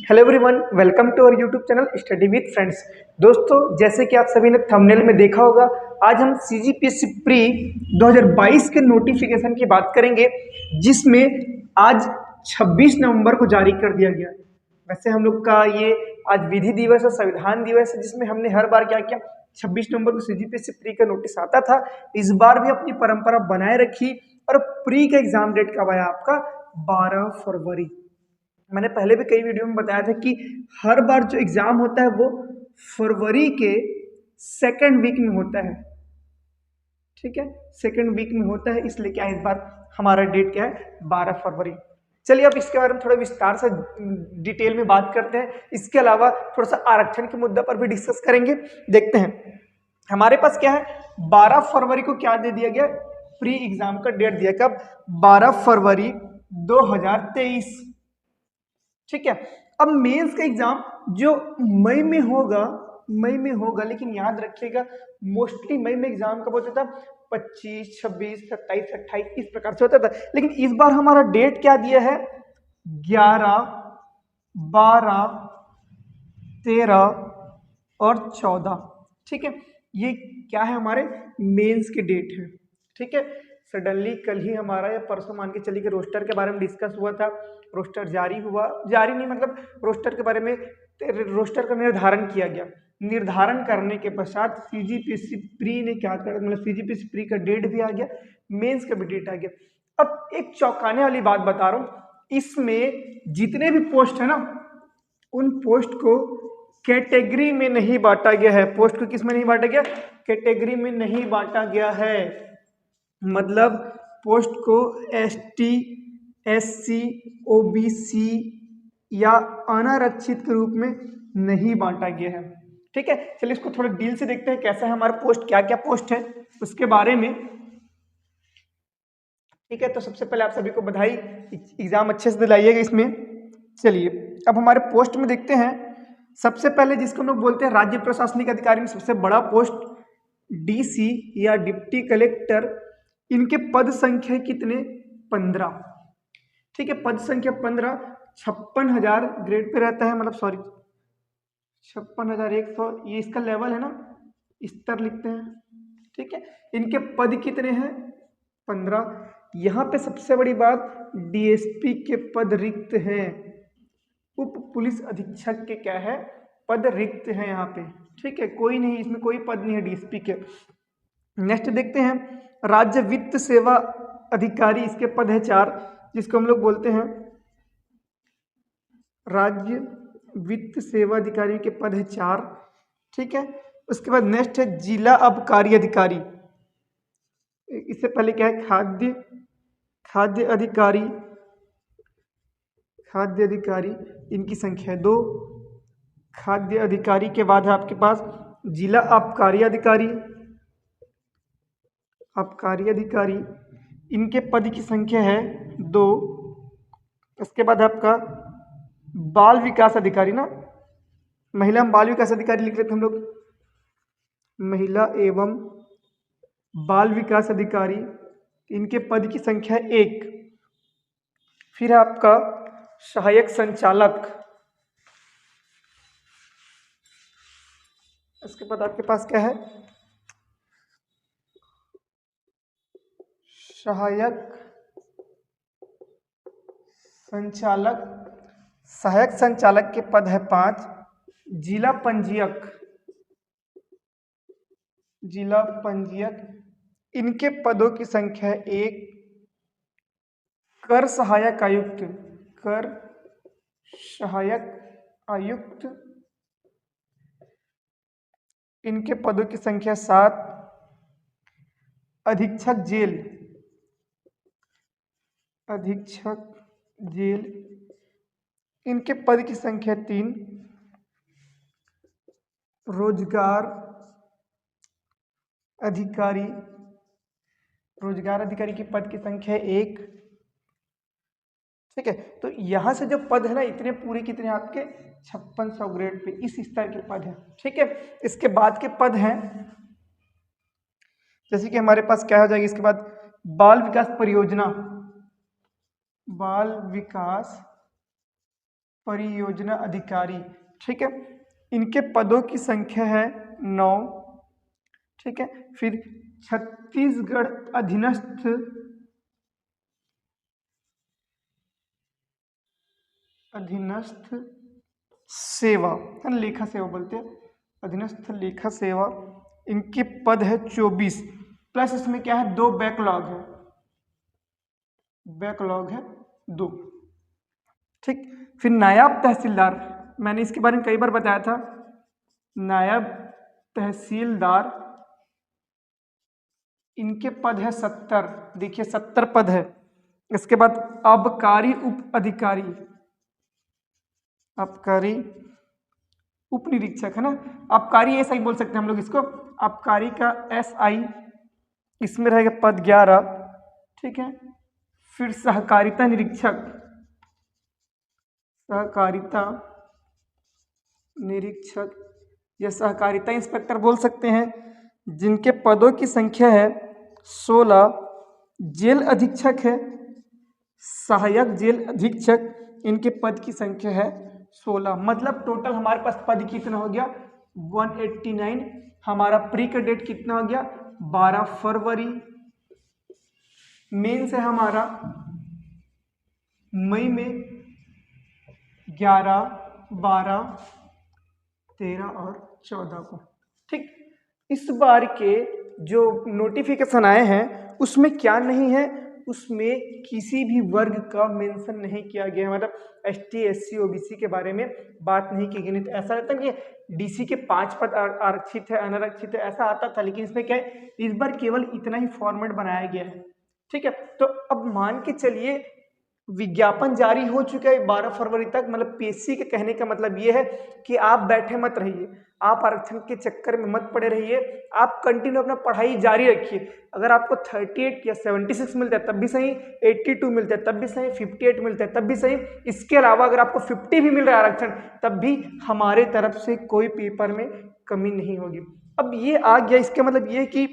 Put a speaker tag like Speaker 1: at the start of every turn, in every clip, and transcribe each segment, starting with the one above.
Speaker 1: Hello everyone, welcome to our YouTube channel study with friends. दोस्तों, जैसे कि आप सभी ने थंबनेल में देखा होगा, आज हम सीजीपीएससी प्री 2022 के नोटिफिकेशन की बात करेंगे, जिसमें आज 26 नवंबर को जारी कर दिया गया। वैसे हम लोग का ये आज विधि दिवस और संविधान दिवस है, जिसमें हमने हर बार क्या किया, 26 नवंबर को सीजीपीएससी प्री का नोटिस आता था। इस बार भी अपनी परंपरा बनाए रखी और प्री का एग्जाम डेट कब आया आपका? 12 फरवरी। मैंने पहले भी कई वीडियो में बताया था कि हर बार जो एग्जाम होता है वो फरवरी के सेकेंड वीक में होता है। ठीक है, सेकेंड वीक में होता है, इसलिए क्या इस बार हमारा डेट क्या है? 12 फरवरी। चलिए अब इसके बारे में थोड़ा विस्तार से डिटेल में बात करते हैं। इसके अलावा थोड़ा सा आरक्षण के मुद्दा पर भी डिस्कस करेंगे। देखते हैं हमारे पास क्या है। 12 फरवरी को क्या दे दिया गया? प्री एग्जाम का डेट दिया। कब? 12 फरवरी 2023। ठीक है। अब मेंस का एग्जाम जो मई में होगा, लेकिन याद रखिएगा मोस्टली मई में एग्जाम कब होता था? 25, 26, 27, 28 इस प्रकार से होता था। लेकिन इस बार हमारा डेट क्या दिया है? 11, 12, 13 और 14। ठीक है, ये क्या है? हमारे मेंस के डेट है। ठीक है, सडनली कल ही हमारा या परसों मान के चलिए कि रोस्टर के बारे में डिस्कस हुआ था। रोस्टर जारी हुआ, जारी नहीं मतलब रोस्टर के बारे में रोस्टर का निर्धारण किया गया। निर्धारण करने के पश्चात सीजीपीएससी प्री ने क्या कर, मतलब सीजीपीएससी प्री का डेट भी आ गया, मेंस का भी डेट आ गया। अब एक चौंकाने वाली बात बता रहा हूँ, इसमें जितने भी पोस्ट है ना, उन पोस्ट को कैटेगरी में नहीं बांटा गया है। पोस्ट को किस में नहीं बांटा गया? कैटेगरी में नहीं बांटा गया है। मतलब पोस्ट को एसटी, एससी, ओबीसी या अनारक्षित के रूप में नहीं बांटा गया है। ठीक है, चलिए इसको थोड़ा डील से देखते हैं कैसा है हमारा पोस्ट, क्या क्या पोस्ट है उसके बारे में। ठीक है, तो सबसे पहले आप सभी को बधाई, एग्जाम अच्छे से दिलाइएगा इसमें। चलिए अब हमारे पोस्ट में देखते हैं। सबसे पहले जिसको हम लोग बोलते हैं राज्य प्रशासनिक अधिकारी में सबसे बड़ा पोस्ट डीसी या डिप्टी कलेक्टर। इनके पद संख्या कितने? 15। ठीक है, पद संख्या 15। 56,000 ग्रेड पे रहता है, मतलब सॉरी 56,100 ये इसका लेवल है ना, स्तर लिखते हैं। ठीक है, इनके पद कितने हैं? 15। यहाँ पे सबसे बड़ी बात, डीएसपी के पद रिक्त हैं। उप पुलिस अधीक्षक के क्या है? पद रिक्त हैं यहाँ पे। ठीक है, कोई नहीं, इसमें कोई पद नहीं है डीएसपी के। नेक्स्ट देखते हैं, राज्य वित्त सेवा अधिकारी, इसके पद है 4, जिसको हम लोग बोलते हैं राज्य वित्त सेवा अधिकारी के पद है 4। ठीक है, उसके बाद नेक्स्ट है जिला आबकारी अधिकारी। इससे पहले क्या है? खाद्य अधिकारी, खाद्य अधिकारी इनकी संख्या है 2। खाद्य अधिकारी के बाद है आपके पास जिला आबकारी अधिकारी। आबकारी अधिकारी इनके पद की संख्या है 2। उसके बाद आपका बाल विकास अधिकारी ना, महिला बाल विकास अधिकारी लिख लेते हम लोग, महिला एवं बाल विकास अधिकारी इनके पद की संख्या 1। फिर है आपका सहायक संचालक। इसके बाद आपके पास क्या है? सहायक संचालक। सहायक संचालक के पद है 5। जिला पंजीयक, जिला पंजीयक इनके पदों की संख्या है 1। कर सहायक आयुक्त, कर सहायक आयुक्त इनके पदों की संख्या 7। अधीक्षक जेल, अधीक्षक जेल इनके पद की संख्या 3। रोजगार अधिकारी, रोजगार अधिकारी के पद की संख्या 1। ठीक है, तो यहां से जो पद है ना, इतने पूरे कितने आपके? 5600 ग्रेड पे इस स्तर के पद है। ठीक है, इसके बाद के पद हैं जैसे कि हमारे पास क्या हो जाएगा इसके बाद? बाल विकास परियोजना, बाल विकास परियोजना अधिकारी, ठीक है। इनके पदों की संख्या है 9, ठीक है। फिर छत्तीसगढ़ अधीनस्थ सेवा, है ना, लेखा सेवा बोलते हैं, अधीनस्थ लेखा सेवा। इनके पद है 24, प्लस इसमें क्या है, 2 बैकलॉग है 2, ठीक। फिर नायब तहसीलदार, मैंने इसके बारे में कई बार बताया था। नायब तहसीलदार, इनके पद है 70, देखिए 70 पद है। इसके बाद आबकारी उप अधिकारी, आबकारी उप निरीक्षक, है ना, आबकारी ऐसा ही बोल सकते हैं हम लोग इसको, आबकारी का SI, इसमें रहेगा पद 11, ठीक है। फिर सहकारिता निरीक्षक, सहकारिता निरीक्षक या सहकारिता इंस्पेक्टर बोल सकते हैं, जिनके पदों की संख्या है 16। जेल अधीक्षक है, सहायक जेल अधीक्षक, इनके पद की संख्या है 16। मतलब टोटल हमारे पास पद कितना हो गया, 189। हमारा प्री का डेट कितना हो गया, 12 फरवरी। मेंस है हमारा मई में 11, 12, 13 और 14 को, ठीक। इस बार के जो नोटिफिकेशन आए हैं उसमें क्या नहीं है, उसमें किसी भी वर्ग का मेंशन नहीं किया गया है। मतलब ST SC OBC के बारे में बात नहीं की गई। नहीं तो ऐसा रहता है कि DC के 5 पद आरक्षित है, अनारक्षित है, ऐसा आता था, लेकिन इसमें क्या है, इस बार केवल इतना ही फॉर्मेट बनाया गया है, ठीक है। तो अब मान के चलिए विज्ञापन जारी हो चुका है 12 फरवरी तक। मतलब PSC के कहने का मतलब ये है कि आप बैठे मत रहिए, आप आरक्षण के चक्कर में मत पड़े रहिए, आप कंटिन्यू अपना पढ़ाई जारी रखिए। अगर आपको 38 या 76 मिलता है तब भी सही, 82 मिलता है तब भी सही, 58 मिलता है तब भी सही। इसके अलावा अगर आपको 50 भी मिल रहा है आरक्षण तब भी हमारे तरफ से कोई पेपर में कमी नहीं होगी। अब ये आ गया, इसका मतलब ये कि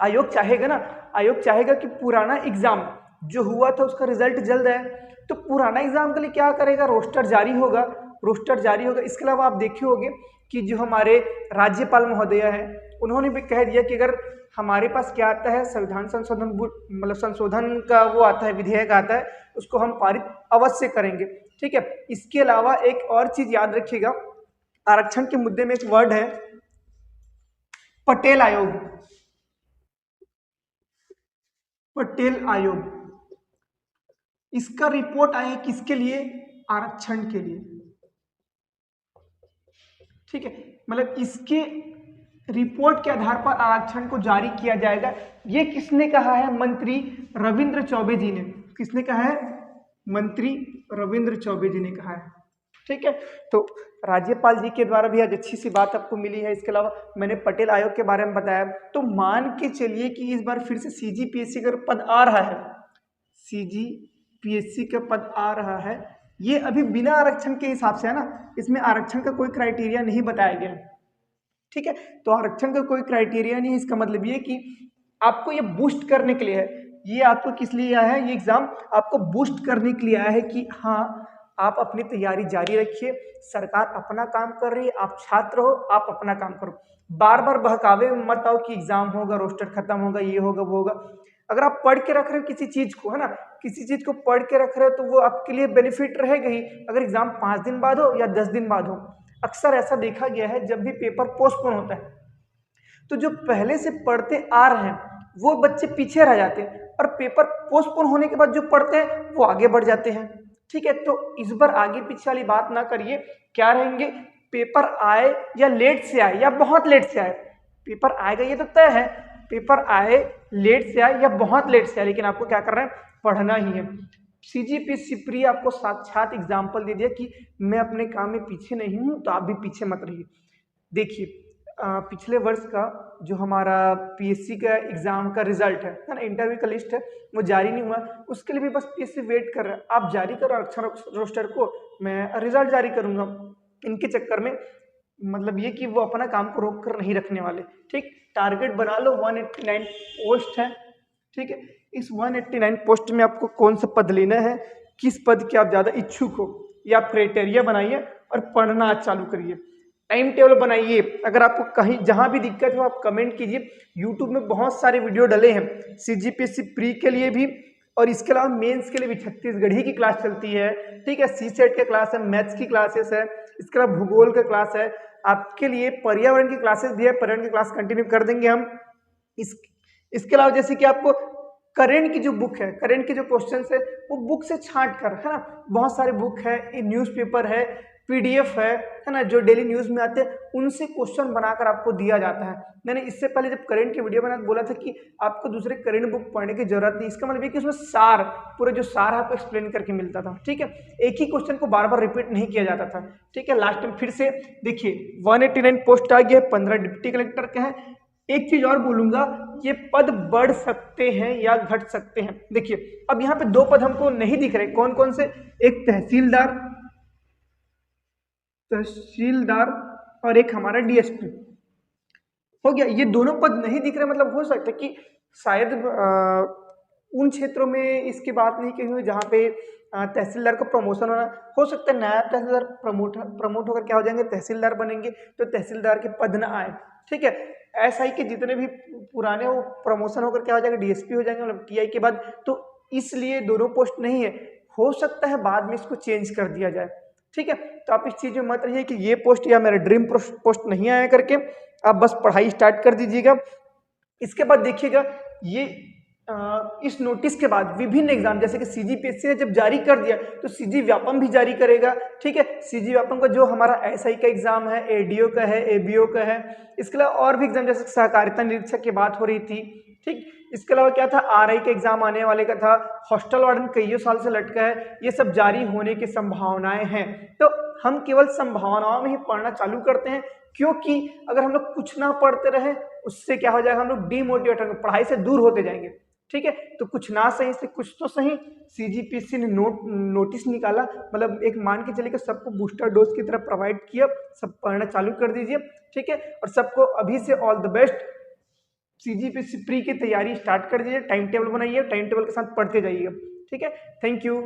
Speaker 1: आयोग चाहेगा ना, आयोग चाहेगा कि पुराना एग्जाम जो हुआ था उसका रिजल्ट जल्द है, तो पुराना एग्जाम के लिए क्या करेगा, रोस्टर जारी होगा, रोस्टर जारी होगा। इसके अलावा आप देखे होंगे कि जो हमारे राज्यपाल महोदय है उन्होंने भी कह दिया कि अगर हमारे पास क्या आता है, संविधान संशोधन मतलब संशोधन का वो आता है, विधेयक आता है, उसको हम पारित अवश्य करेंगे, ठीक है। इसके अलावा एक और चीज याद रखिएगा, आरक्षण के मुद्दे में एक वर्ड है पटेल आयोग, पटेल आयोग। इसका रिपोर्ट आया है किसके लिए, आरक्षण के लिए, ठीक है। मतलब इसके रिपोर्ट के आधार पर आरक्षण को जारी किया जाएगा। ये किसने कहा है, मंत्री रविंद्र चौबे जी ने। किसने कहा है, मंत्री रविंद्र चौबे जी ने कहा है, ठीक है। तो राज्यपाल जी के द्वारा भी आज अच्छी सी बात आपको मिली है। इसके अलावा मैंने पटेल आयोग के बारे में बताया। तो मान के चलिए कि इस बार फिर से CGPSC का पद आ रहा है, CGPSC का पद आ रहा है, ये अभी बिना आरक्षण के हिसाब से है ना, इसमें आरक्षण का कोई क्राइटेरिया नहीं बताया गया, ठीक है। तो आरक्षण का कोई क्राइटेरिया नहीं, इसका मतलब ये कि आपको ये बूस्ट करने के लिए है। ये आपको किस लिए आया है, ये एग्जाम आपको बूस्ट करने के लिए आया है कि हाँ आप अपनी तैयारी जारी रखिए, सरकार अपना काम कर रही है, आप छात्र हो, आप अपना काम करो। बार बार बहकावे में मत आओ कि एग्जाम होगा, रोस्टर खत्म होगा, ये होगा वो होगा। अगर आप पढ़ के रख रहे हो किसी चीज को, है ना, किसी चीज को पढ़ के रख रहे हो तो वो आपके लिए बेनिफिट रहेगा ही, अगर एग्जाम 5 दिन बाद हो या 10 दिन बाद हो। अक्सर ऐसा देखा गया है जब भी पेपर पोस्टपोन होता है तो जो पहले से पढ़ते आ रहे हैं वो बच्चे पीछे रह जाते हैं, और पेपर पोस्टपोन होने के बाद जो पढ़ते हैं वो आगे बढ़ जाते हैं, ठीक है। तो इस बार आगे पीछे वाली बात ना करिए, क्या रहेंगे, पेपर आए या लेट से आए या बहुत लेट से आए, पेपर आएगा ये तो तय है, पेपर आए लेट से आए या बहुत लेट से आए, लेकिन आपको क्या करना है, पढ़ना ही है। CGPSC प्री आपको साक्षात एग्जाम्पल दे दिया कि मैं अपने काम में पीछे नहीं हूं, तो आप भी पीछे मत रहिए। देखिए पिछले वर्ष का जो हमारा PSC का एग्जाम का रिजल्ट है ना, इंटरव्यू का लिस्ट है, वो जारी नहीं हुआ, उसके लिए भी बस PSC वेट कर रहा है। आप जारी करो अक्षर रोस्टर को, मैं रिजल्ट जारी करूंगा। इनके चक्कर में मतलब ये कि वो अपना काम को रोक कर नहीं रखने वाले, ठीक। टारगेट बना लो, 189 पोस्ट है, ठीक है। इस 189 पोस्ट में आपको कौन सा पद लेना है, किस पद के आप ज़्यादा इच्छुक हो, ये आप क्राइटेरिया बनाइए और पढ़ना आज चालू करिए। टाइम टेबल बनाइए। अगर आपको कहीं जहां भी दिक्कत हो आप कमेंट कीजिए। यूट्यूब में बहुत सारे वीडियो डले हैं CGPSC प्री के लिए भी और इसके अलावा मेंस के लिए भी। छत्तीसगढ़ी की क्लास चलती है, ठीक है, CSET का क्लास है, मैथ्स की क्लासेस है, इसके अलावा भूगोल का क्लास है, आपके लिए पर्यावरण की क्लासेस भी है, पर्यावरण की क्लास कंटिन्यू कर देंगे हम। इसके अलावा जैसे कि आपको करंट की जो बुक है, करंट के जो क्वेश्चंस है वो बुक से छांट कर, है ना, बहुत सारे बुक है, न्यूज़पेपर है, PDF है ना, जो डेली न्यूज में आते हैं उनसे क्वेश्चन बनाकर आपको दिया जाता है। मैंने इससे पहले जब करंट की वीडियो बना बोला था कि आपको दूसरे करंट बुक पढ़ने की जरूरत नहीं। इसका मतलब ये कि उसमें सार, पूरे जो सार आपको एक्सप्लेन करके मिलता था, ठीक है, एक ही क्वेश्चन को बार बार रिपीट नहीं किया जाता था, ठीक है। लास्ट टाइम फिर से देखिए 189 पोस्ट आ गया, 15 डिप्टी कलेक्टर के हैं। एक चीज और बोलूंगा, ये पद बढ़ सकते हैं या घट सकते हैं। देखिए अब यहाँ पे दो पद हमको नहीं दिख रहे, कौन कौन से, एक तहसीलदार और एक हमारा DSP हो गया। ये दोनों पद नहीं दिख रहे, मतलब हो सकता है कि शायद उन क्षेत्रों में इसकी बात नहीं कही हुई जहाँ पे तहसीलदार को प्रमोशन होना हो सकता है। नया तहसीलदार प्रमोट होकर क्या हो जाएंगे, तहसीलदार बनेंगे, तो तहसीलदार के पद ना आए, ठीक है। SI के जितने भी पुराने वो प्रमोशन होकर क्या हो जाएंगे, DSP हो जाएंगे, मतलब TI के बाद। तो इसलिए दोनों पोस्ट नहीं है, हो सकता है बाद में इसको चेंज कर दिया जाए, ठीक है। तो आप इस चीज में मत रहिए कि ये पोस्ट या मेरा ड्रीम पोस्ट नहीं आया करके, आप बस पढ़ाई स्टार्ट कर दीजिएगा। इसके बाद देखिएगा ये इस नोटिस के बाद विभिन्न एग्जाम जैसे कि CGPSC ने जब जारी कर दिया तो CG व्यापम भी जारी करेगा, ठीक है। CG व्यापम का जो हमारा SI का एग्जाम है, ADO का है, ABO का है, इसके अलावा और भी एग्जाम जैसे सहकारिता निरीक्षक की बात हो रही थी, ठीक। इसके अलावा क्या था, RI का एग्जाम आने वाले का था, हॉस्टल वार्डन कई साल से लटका है, ये सब जारी होने की संभावनाएं हैं। तो हम केवल संभावनाओं में ही पढ़ना चालू करते हैं, क्योंकि अगर हम लोग कुछ ना पढ़ते रहे उससे क्या हो जाएगा, हम लोग डिमोटिवेट होंगे, पढ़ाई से दूर होते जाएंगे, ठीक है। तो कुछ ना सही से कुछ तो सही, CGPSC ने नोटिस निकाला, मतलब एक मान के चलिए कि सबको बूस्टर डोज की तरह प्रोवाइड किया, सब पढ़ना चालू कर दीजिए, ठीक है। और सबको अभी से all the best. CGPSC pre की तैयारी स्टार्ट कर दीजिए, टाइम टेबल बनाइए, टाइम टेबल के साथ पढ़ते जाइए, ठीक है। Thank you.